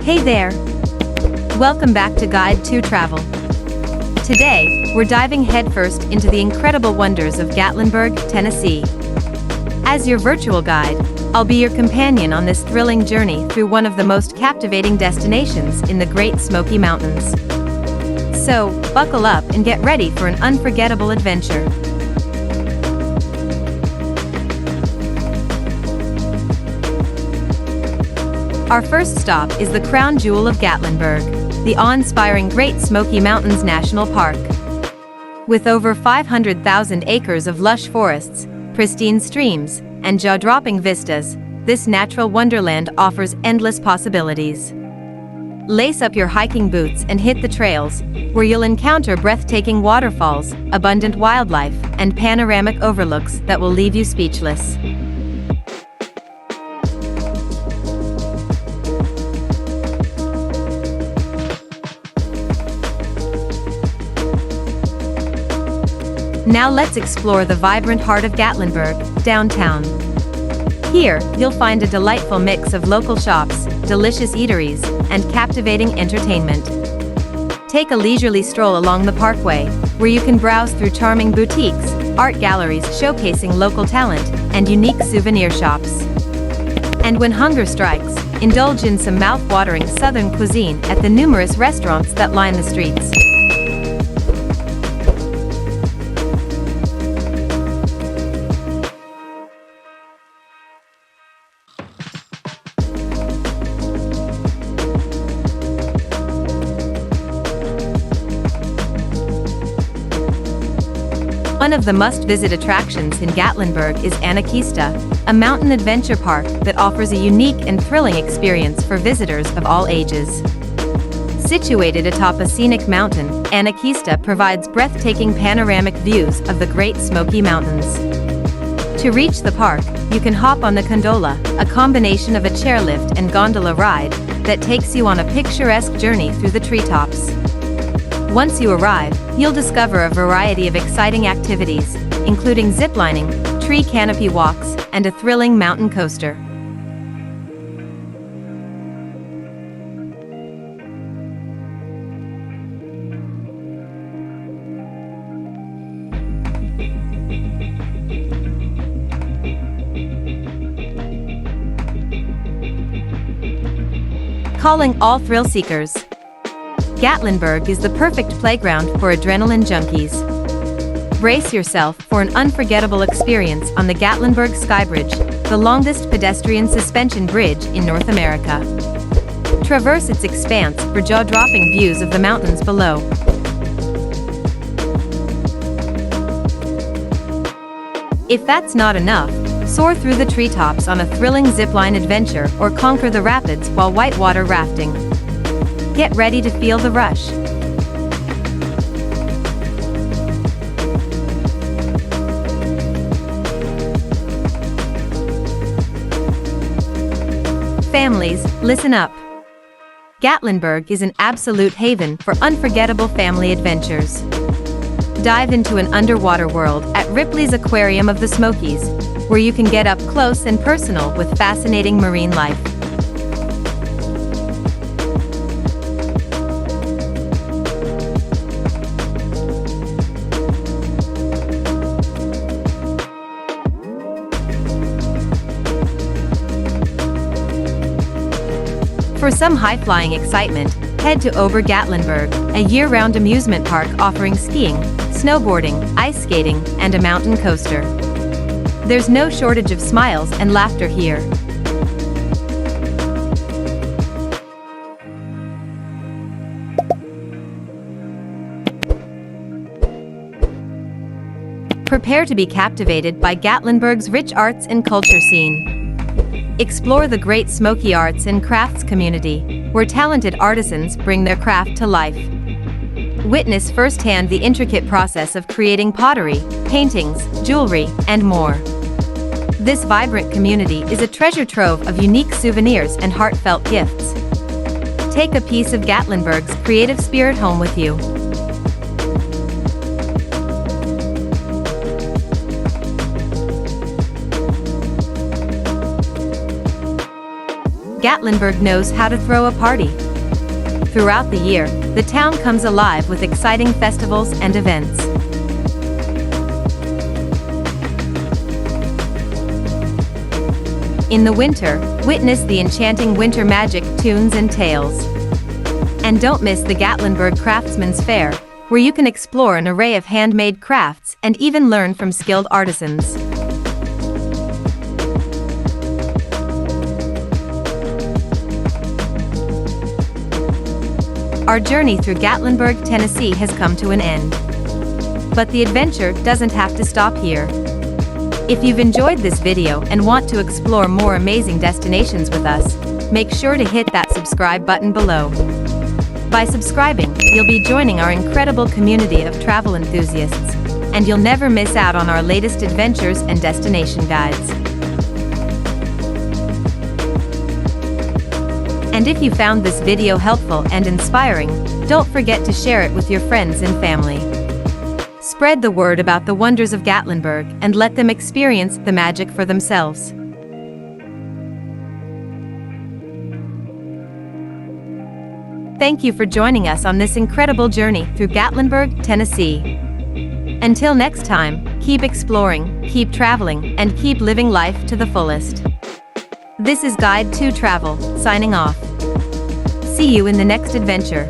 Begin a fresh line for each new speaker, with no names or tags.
Hey there! Welcome back to Guide to Travel. Today, we're diving headfirst into the incredible wonders of Gatlinburg, Tennessee. As your virtual guide, I'll be your companion on this thrilling journey through one of the most captivating destinations in the Great Smoky Mountains. So, buckle up and get ready for an unforgettable adventure. Our first stop is the crown jewel of Gatlinburg, the awe-inspiring Great Smoky Mountains National Park. With over 500,000 acres of lush forests, pristine streams, and jaw-dropping vistas, this natural wonderland offers endless possibilities. Lace up your hiking boots and hit the trails, where you'll encounter breathtaking waterfalls, abundant wildlife, and panoramic overlooks that will leave you speechless. Now let's explore the vibrant heart of Gatlinburg, downtown. Here, you'll find a delightful mix of local shops, delicious eateries, and captivating entertainment. Take a leisurely stroll along the Parkway, where you can browse through charming boutiques, art galleries showcasing local talent, and unique souvenir shops. And when hunger strikes, indulge in some mouth-watering southern cuisine at the numerous restaurants that line the streets. One of the must-visit attractions in Gatlinburg is Anakista, a mountain adventure park that offers a unique and thrilling experience for visitors of all ages. Situated atop a scenic mountain, Anakista provides breathtaking panoramic views of the Great Smoky Mountains. To reach the park, you can hop on the gondola, a combination of a chairlift and gondola ride that takes you on a picturesque journey through the treetops. Once you arrive, you'll discover a variety of exciting activities, including ziplining, tree canopy walks, and a thrilling mountain coaster. Calling all thrill seekers. Gatlinburg is the perfect playground for adrenaline junkies. Brace yourself for an unforgettable experience on the Gatlinburg Skybridge, the longest pedestrian suspension bridge in North America. Traverse its expanse for jaw-dropping views of the mountains below. If that's not enough, soar through the treetops on a thrilling zipline adventure or conquer the rapids while whitewater rafting. Get ready to feel the rush. Families, listen up. Gatlinburg is an absolute haven for unforgettable family adventures. Dive into an underwater world at Ripley's Aquarium of the Smokies, where you can get up close and personal with fascinating marine life. For some high-flying excitement, head to Ober Gatlinburg, a year-round amusement park offering skiing, snowboarding, ice skating, and a mountain coaster. There's no shortage of smiles and laughter here. Prepare to be captivated by Gatlinburg's rich arts and culture scene. Explore the Great Smoky Arts and Crafts community, where talented artisans bring their craft to life. Witness firsthand the intricate process of creating pottery, paintings, jewelry, and more. This vibrant community is a treasure trove of unique souvenirs and heartfelt gifts. Take a piece of Gatlinburg's creative spirit home with you. Gatlinburg knows how to throw a party. Throughout the year, the town comes alive with exciting festivals and events. In the winter, witness the enchanting winter magic tunes and tales. And don't miss the Gatlinburg Craftsman's Fair, where you can explore an array of handmade crafts and even learn from skilled artisans. Our journey through Gatlinburg, Tennessee has come to an end. But the adventure doesn't have to stop here. If you've enjoyed this video and want to explore more amazing destinations with us, make sure to hit that subscribe button below. By subscribing, you'll be joining our incredible community of travel enthusiasts, and you'll never miss out on our latest adventures and destination guides. And if you found this video helpful and inspiring, don't forget to share it with your friends and family. Spread the word about the wonders of Gatlinburg and let them experience the magic for themselves. Thank you for joining us on this incredible journey through Gatlinburg, Tennessee. Until next time, keep exploring, keep traveling, and keep living life to the fullest. This is Guide to Travel, signing off. See you in the next adventure.